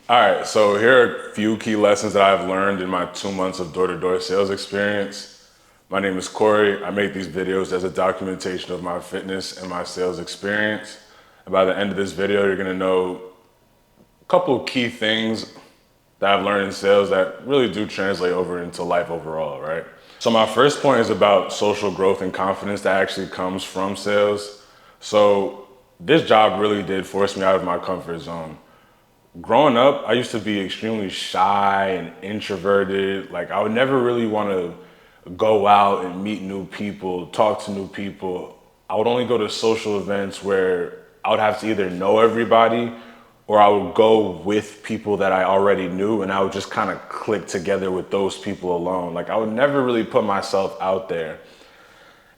All right, so here are a few key lessons that I've learned in my 2 months of door-to-door sales experience. My name is Corey. I make these videos as a documentation of my fitness and my sales experience. And by the end of this video, you're gonna know a couple of key things that I've learned in sales that really do translate over into life overall, right? So my first point is about social growth and confidence that actually comes from sales. So this job really did force me out of my comfort zone. Growing up, I used to be extremely shy and introverted. Like I would never really want to go out and meet new people, talk to new people. I would only go to social events where I would have to either know everybody or I would go with people that I already knew and I would just kind of click together with those people alone. Like I would never really put myself out there.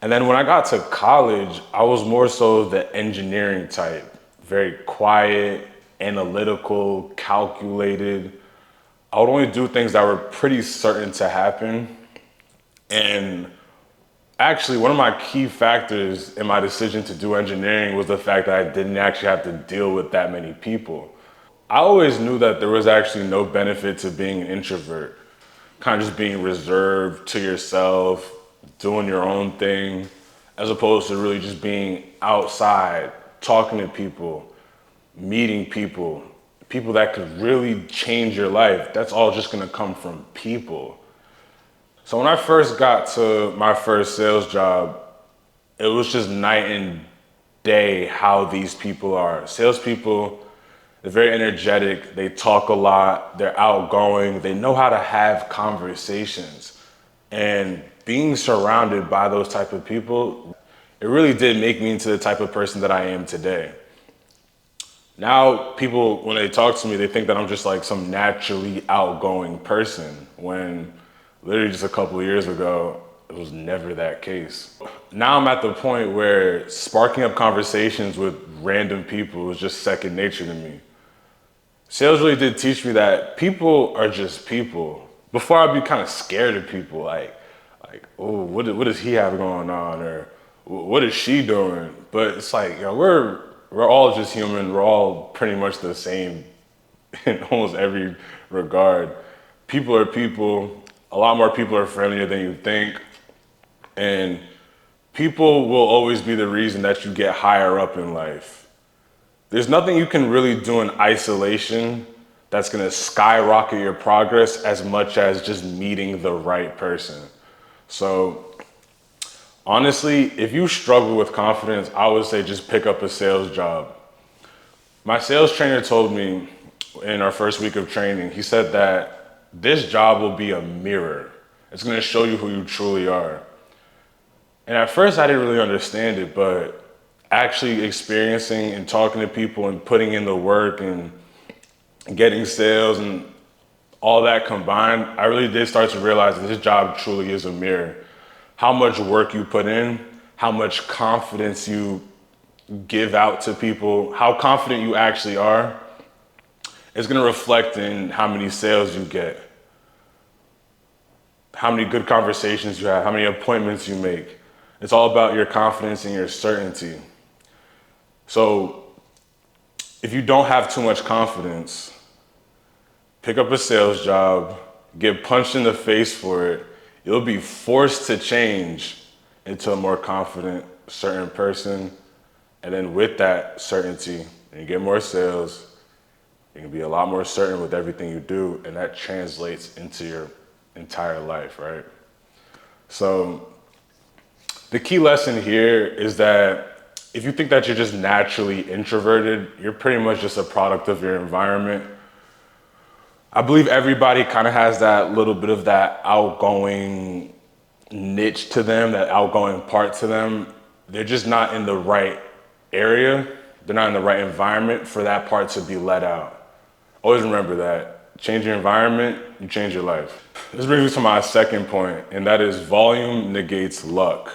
And then when I got to college, I was more so the engineering type, very quiet, analytical, calculated. I would only do things that were pretty certain to happen. And actually, one of my key factors in my decision to do engineering was the fact that I didn't actually have to deal with that many people. I always knew that there was actually no benefit to being an introvert, kind of just being reserved to yourself, doing your own thing, as opposed to really just being outside, talking to people, meeting people, people that could really change your life. That's all just gonna come from people. So when I first got to my first sales job, it was just night and day how these people are. Salespeople, they're very energetic, they talk a lot, they're outgoing, they know how to have conversations. And being surrounded by those type of people, it really did make me into the type of person that I am today. Now people, when they talk to me, they think that I'm just like some naturally outgoing person when literally just a couple of years ago, it was never that case. Now I'm at the point where sparking up conversations with random people is just second nature to me. Sales really did teach me that people are just people. Before I'd be kind of scared of people, oh, what does he have going on, or what is she doing? But it's like, we're all just human. We're all pretty much the same in almost every regard. People are people. A lot more people are friendlier than you think. And people will always be the reason that you get higher up in life. There's nothing you can really do in isolation that's gonna skyrocket your progress as much as just meeting the right person. So honestly, if you struggle with confidence, I would say just pick up a sales job. My sales trainer told me in our first week of training, he said that this job will be a mirror. It's gonna show you who you truly are. And at first I didn't really understand it, but actually experiencing and talking to people and putting in the work and getting sales and all that combined, I really did start to realize that this job truly is a mirror. How much work you put in, how much confidence you give out to people, how confident you actually are, is gonna reflect in how many sales you get, how many good conversations you have, how many appointments you make. It's all about your confidence and your certainty. So if you don't have too much confidence, pick up a sales job, get punched in the face for it. You'll be forced to change into a more confident, certain person. And then with that certainty, and you get more sales, you can be a lot more certain with everything you do, and that translates into your entire life, right? So the key lesson here is that if you think that you're just naturally introverted, you're pretty much just a product of your environment. I believe everybody kind of has that little bit of that outgoing niche to them, that outgoing part to them. They're just not in the right area. They're not in the right environment for that part to be let out. Always remember that. Change your environment, you change your life. This brings me to my second point, and that is volume negates luck.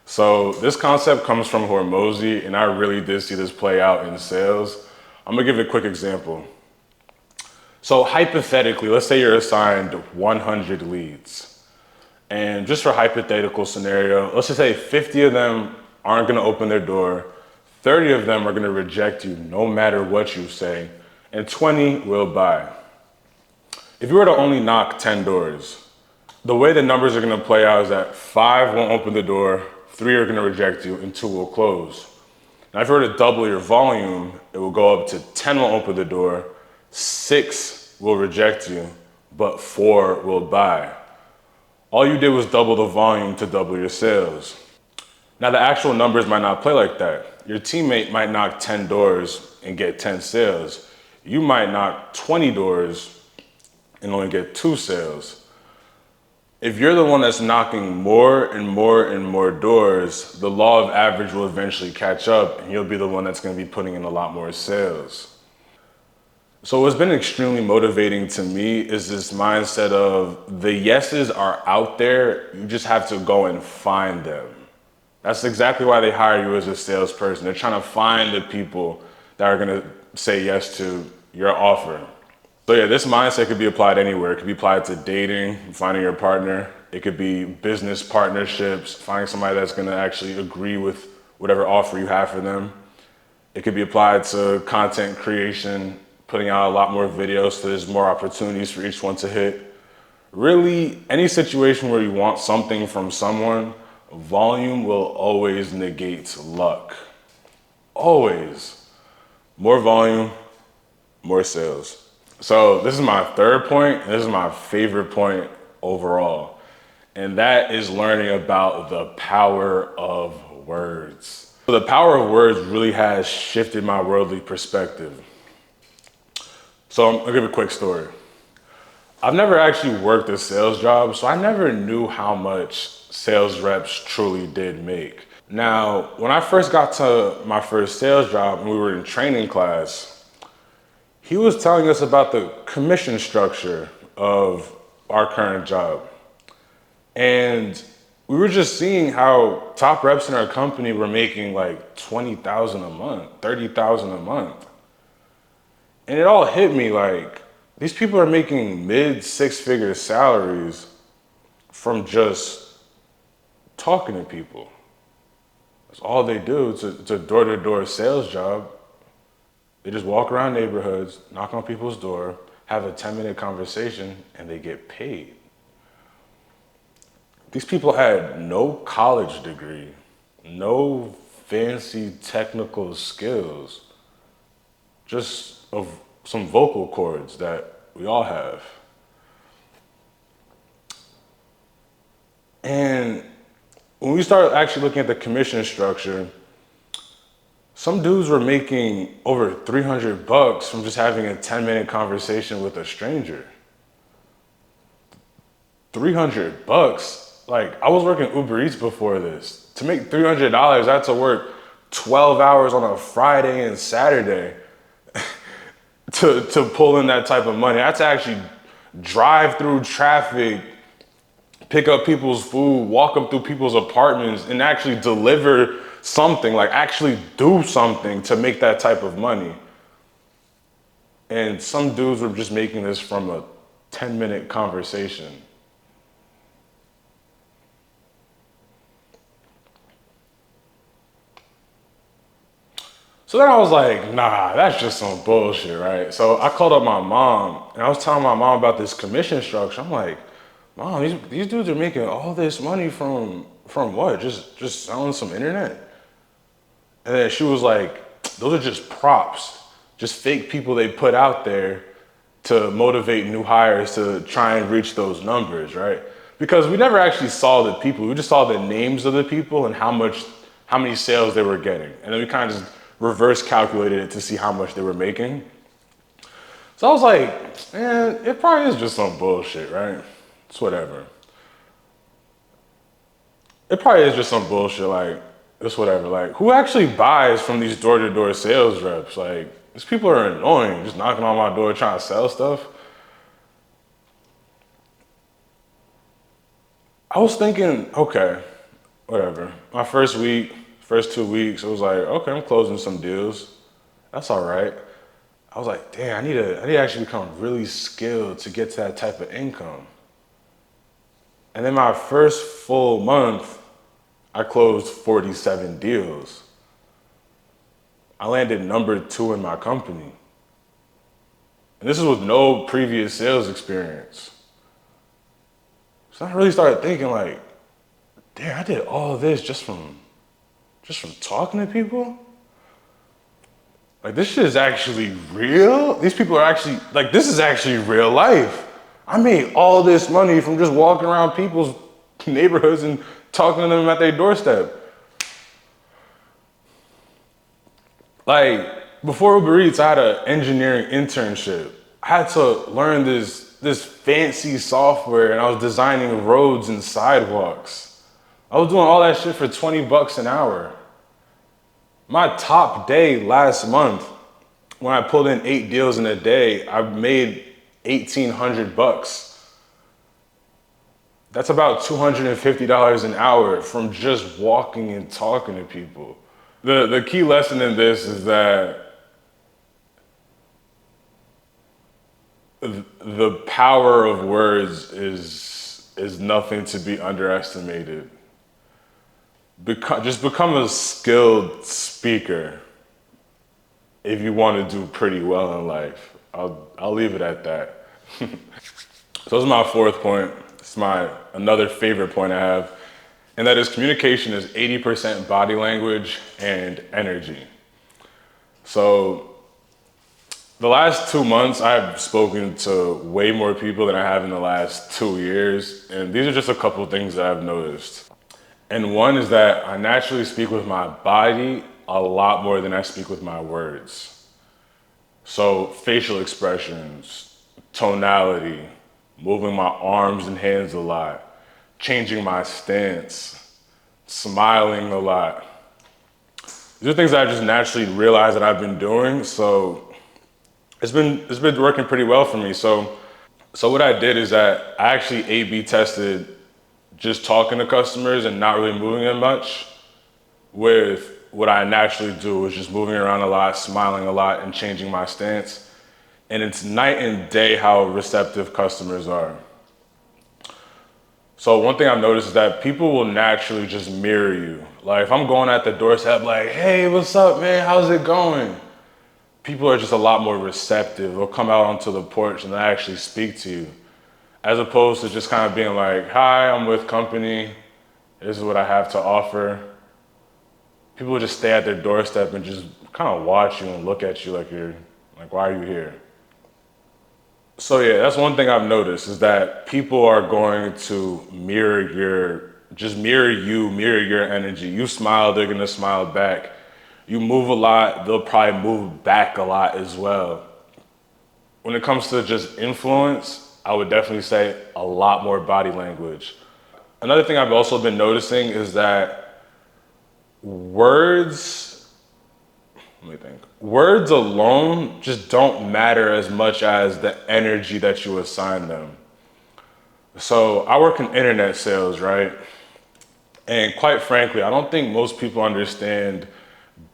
So this concept comes from Hormozy, and I really did see this play out in sales. I'm gonna give a quick example. So hypothetically, let's say you're assigned 100 leads. And just for hypothetical scenario, let's just say 50 of them aren't gonna open their door, 30 of them are gonna reject you no matter what you say, and 20 will buy. If you were to only knock 10 doors, the way the numbers are gonna play out is that 5 won't open the door, 3 are gonna reject you, and 2 will close. Now, if you were to double your volume, it will go up to 10 will open the door, 6 will reject you, but 4 will buy. All you did was double the volume to double your sales. Now, the actual numbers might not play like that. Your teammate might knock 10 doors and get 10 sales. You might knock 20 doors and only get 2 sales. If you're the one that's knocking more and more and more doors, the law of average will eventually catch up and you'll be the one that's gonna be putting in a lot more sales. So what's been extremely motivating to me is this mindset of the yeses are out there, you just have to go and find them. That's exactly why they hire you as a salesperson. They're trying to find the people that are gonna say yes to your offer. So yeah, this mindset could be applied anywhere. It could be applied to dating, finding your partner. It could be business partnerships, finding somebody that's gonna actually agree with whatever offer you have for them. It could be applied to content creation, putting out a lot more videos so there's more opportunities for each one to hit. Really, any situation where you want something from someone, volume will always negate luck. Always. More volume, more sales. So this is my third point, and this is my favorite point overall. And that is learning about the power of words. So the power of words really has shifted my worldly perspective. So I'll give a quick story. I've never actually worked a sales job, so I never knew how much sales reps truly did make. Now, when I first got to my first sales job and we were in training class, he was telling us about the commission structure of our current job. And we were just seeing how top reps in our company were making like 20,000 a month, 30,000 a month. And it all hit me like, these people are making mid 6-figure salaries from just talking to people. That's all they do. It's a door-to-door sales job. They just walk around neighborhoods, knock on people's door, have a 10-minute conversation, and they get paid. These people had no college degree, no fancy technical skills, just some vocal cords that we all have. And when we started actually looking at the commission structure, some dudes were making over $300 from just having a 10-minute conversation with a stranger. $300? Like, I was working Uber Eats before this. To make $300, I had to work 12 hours on a Friday and Saturday to pull in that type of money. I had to actually drive through traffic, pick up people's food, walk up through people's apartments, and actually deliver something, like actually do something to make that type of money. And some dudes were just making this from a 10-minute conversation. So then I was like, nah, that's just some bullshit, right? So I called up my mom and I was telling my mom about this commission structure. I'm like, Mom, these dudes are making all this money from what? Just selling some internet? And then she was like, those are just props, just fake people they put out there to motivate new hires to try and reach those numbers, right? Because we never actually saw the people. We just saw the names of the people and how many sales they were getting. And then we kind of just reverse calculated it to see how much they were making. So I was like, man, it probably is just some bullshit, right? It's whatever. It probably is just some bullshit, like, it's whatever. Like, who actually buys from these door-to-door sales reps? Like, these people are annoying, just knocking on my door trying to sell stuff. I was thinking, okay, whatever. My first 2 weeks, it was like, okay, I'm closing some deals. That's all right. I was like, damn, I need to actually become really skilled to get to that type of income. And then my first full month, I closed 47 deals. I landed number 2 in my company. And this is with no previous sales experience. So I really started thinking like, damn, I did all of this just from talking to people? Like, this shit is actually real? These people are actually, like, this is actually real life. I made all this money from just walking around people's neighborhoods and talking to them at their doorstep. Like, before Uber Eats, I had an engineering internship. I had to learn this fancy software, and I was designing roads and sidewalks. I was doing all that shit for 20 bucks an hour. My top day last month, when I pulled in 8 deals in a day, I made 1,800 bucks. That's about $250 an hour from just walking and talking to people. The key lesson in this is that the power of words is nothing to be underestimated. Just become a skilled speaker if you want to do pretty well in life. I'll leave it at that. So this is my fourth point. It's another favorite point I have, and that is communication is 80% body language and energy. So the last 2 months, I've spoken to way more people than I have in the last 2 years, and these are just a couple of things that I've noticed. And one is that I naturally speak with my body a lot more than I speak with my words. So facial expressions, tonality, moving my arms and hands a lot, changing my stance, smiling a lot. These are things that I just naturally realized that I've been doing, so it's been working pretty well for me. So what I did is that I actually A/B tested just talking to customers and not really moving them much with what I naturally do, which is moving around a lot, smiling a lot, and changing my stance. And it's night and day how receptive customers are. So one thing I've noticed is that people will naturally just mirror you. Like if I'm going at the doorstep like, hey, what's up, man? How's it going? People are just a lot more receptive. They'll come out onto the porch and they'll actually speak to you, as opposed to just kind of being like, hi, I'm with company. This is what I have to offer. People will just stay at their doorstep and just kind of watch you and look at you like why are you here? So yeah, that's one thing I've noticed is that people are going to mirror your energy. You smile, they're gonna smile back. You move a lot, they'll probably move back a lot as well. When it comes to just influence, I would definitely say a lot more body language. Another thing I've also been noticing is that words alone just don't matter as much as the energy that you assign them. So I work in internet sales, right? And quite frankly, I don't think most people understand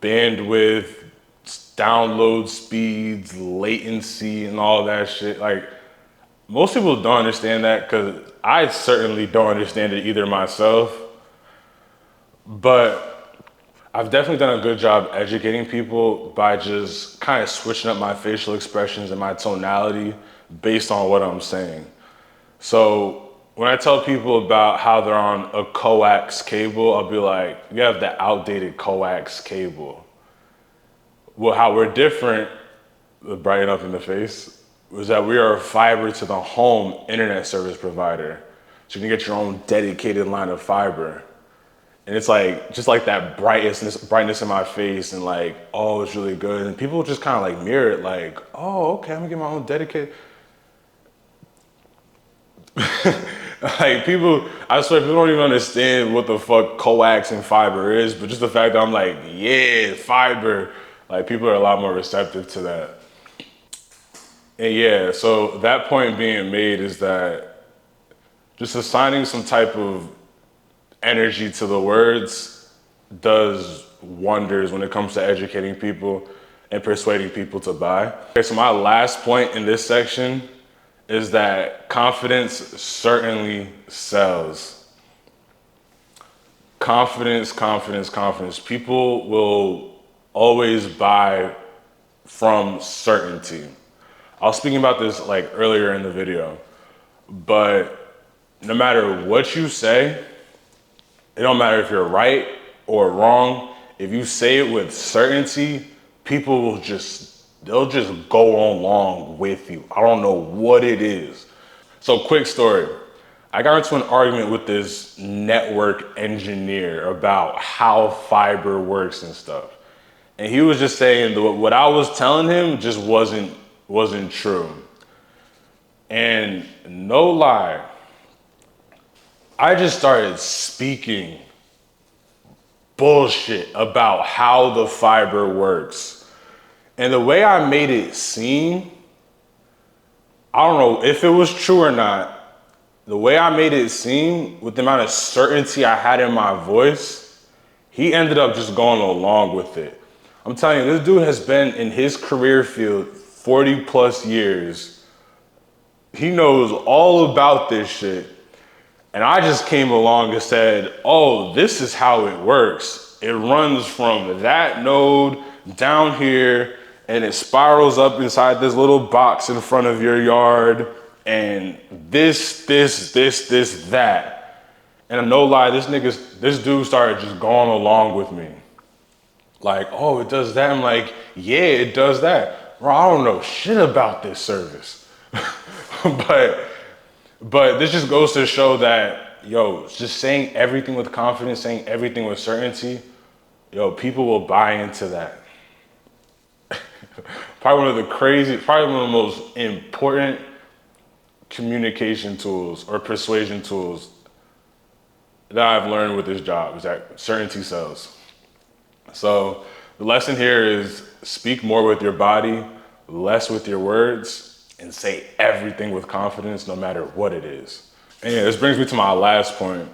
bandwidth, download speeds, latency, and all that shit. Like, most people don't understand that because I certainly don't understand it either myself. But I've definitely done a good job educating people by just kind of switching up my facial expressions and my tonality based on what I'm saying. So when I tell people about how they're on a coax cable, I'll be like, you have the outdated coax cable. Well, how we're different, brighten up in the face, was that we are a fiber to the home internet service provider. So you can get your own dedicated line of fiber. And it's like, just like that brightness in my face and like, oh, it's really good. And people just kind of like mirror it like, oh, okay, I'm gonna get my own dedicated. Like I swear people don't even understand what the fuck coax and fiber is, but just the fact that I'm like, yeah, fiber, like people are a lot more receptive to that. And yeah, so that point being made is that just assigning some type of energy to the words does wonders when it comes to educating people and persuading people to buy. Okay, so my last point in this section is that confidence certainly sells. Confidence, confidence, confidence. People will always buy from certainty. I was speaking about this like earlier in the video, but no matter what you say, it don't matter if you're right or wrong. If you say it with certainty, people will they'll just go along with you. I don't know what it is. So quick story. I got into an argument with this network engineer about how fiber works and stuff. And he was just saying that what I was telling him just wasn't true. And no lie, I just started speaking bullshit about how the fiber works. And the way I made it seem, I don't know if it was true or not, the way I made it seem, with the amount of certainty I had in my voice, he ended up just going along with it. I'm telling you, this dude has been in his career field 40 plus years. He knows all about this shit. And I just came along and said, oh, this is how it works. It runs from that node down here and it spirals up inside this little box in front of your yard. And this, that. And no lie, this dude started just going along with me. Like, oh, it does that. I'm like, yeah, it does that. Bro, I don't know shit about this service. But this just goes to show that, yo, just saying everything with confidence, saying everything with certainty, yo, people will buy into that. Probably one of the most important communication tools or persuasion tools that I've learned with this job is that certainty sells. So the lesson here is speak more with your body, less with your words, and say everything with confidence no matter what it is. And yeah, this brings me to my last point,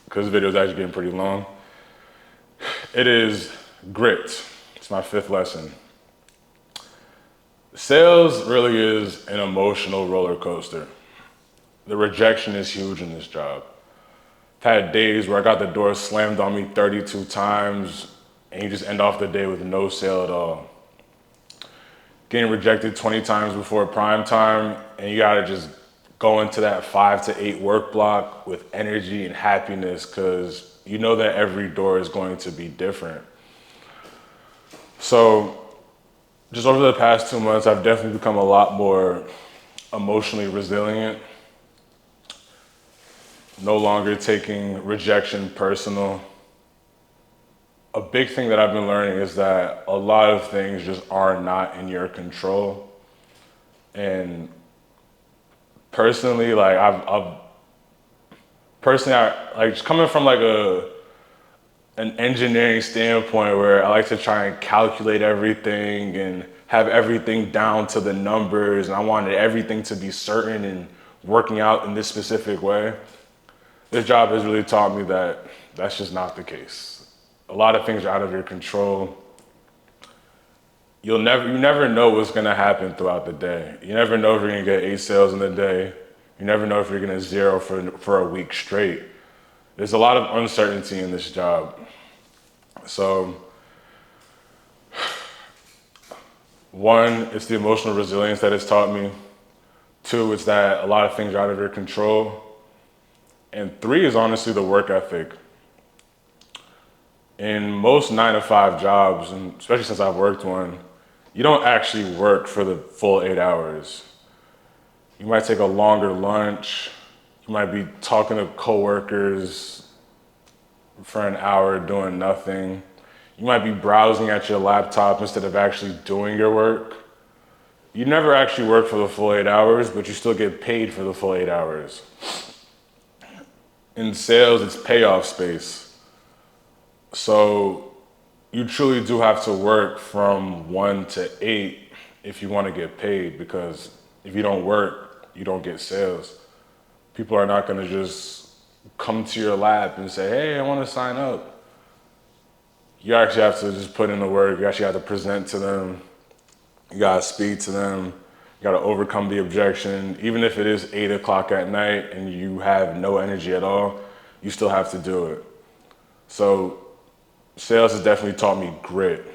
because the video is actually getting pretty long. It is grit. It's my 5th lesson. Sales really is an emotional roller coaster. The rejection is huge in this job. I've had days where I got the door slammed on me 32 times and you just end off the day with no sale at all. Getting rejected 20 times before prime time, and you gotta just go into that 5 to 8 work block with energy and happiness, because you know that every door is going to be different. So just over the past 2 months, I've definitely become a lot more emotionally resilient. No longer taking rejection personal. A big thing that I've been learning is that a lot of things just are not in your control. And personally, like I just coming from like an engineering standpoint where I like to try and calculate everything and have everything down to the numbers, and I wanted everything to be certain and working out in this specific way. This job has really taught me that that's just not the case. A lot of things are out of your control. You never know what's gonna happen throughout the day. You never know if you're gonna get 8 sales in the day. You never know if you're gonna 0 for a week straight. There's a lot of uncertainty in this job. So, 1, it's the emotional resilience that it's taught me. 2, it's that a lot of things are out of your control. And 3 is honestly the work ethic. In most 9-to-5 jobs, and especially since I've worked one, you don't actually work for the full 8 hours. You might take a longer lunch. You might be talking to coworkers for an hour doing nothing. You might be browsing at your laptop instead of actually doing your work. You never actually work for the full 8 hours, but you still get paid for the full 8 hours. In sales, it's payoff space. So you truly do have to work from 1 to 8 if you want to get paid, because if you don't work, you don't get sales. People are not going to just come to your lab and say, hey, I want to sign up. You actually have to just put in the work. You actually have to present to them. You got to speak to them. You got to overcome the objection. Even if it is 8 o'clock at night and you have no energy at all, you still have to do it. So sales has definitely taught me grit.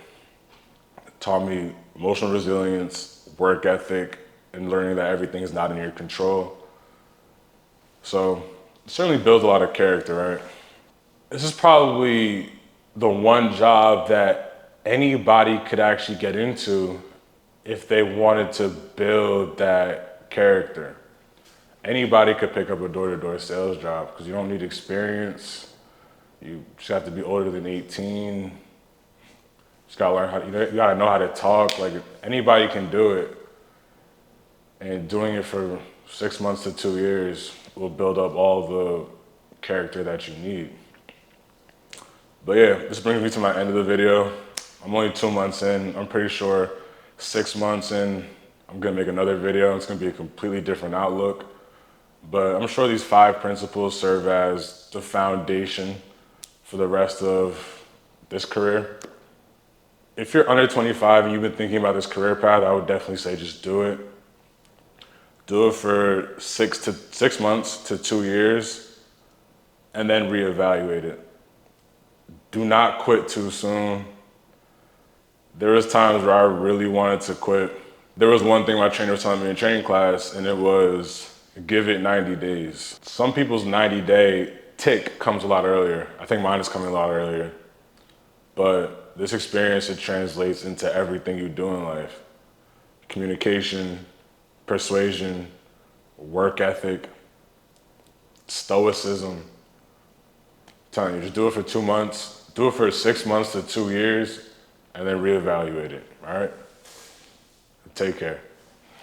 It taught me emotional resilience, work ethic, and learning that everything is not in your control. So it certainly builds a lot of character, right? This is probably the one job that anybody could actually get into if they wanted to build that character. Anybody could pick up a door-to-door sales job because you don't need experience. You just have to be older than 18. Just gotta learn you gotta know how to talk. Like anybody can do it. And doing it for 6 months to 2 years will build up all the character that you need. But yeah, this brings me to my end of the video. I'm only 2 months in. I'm pretty sure 6 months in, I'm gonna make another video. It's gonna be a completely different outlook. But I'm sure these 5 principles serve as the foundation for the rest of this career. If you're under 25 and you've been thinking about this career path, I would definitely say just do it. Do it for 6 months to 2 years, and then reevaluate it. Do not quit too soon. There was times where I really wanted to quit. There was one thing my trainer was telling me in training class, and it was, give it 90 days. Some people's 90-day tick comes a lot earlier. I think mine is coming a lot earlier. But this experience, it translates into everything you do in life. Communication, persuasion, work ethic, stoicism. I'm telling you, just do it for 2 months. Do it for 6 months to 2 years, and then reevaluate it, all right? Take care.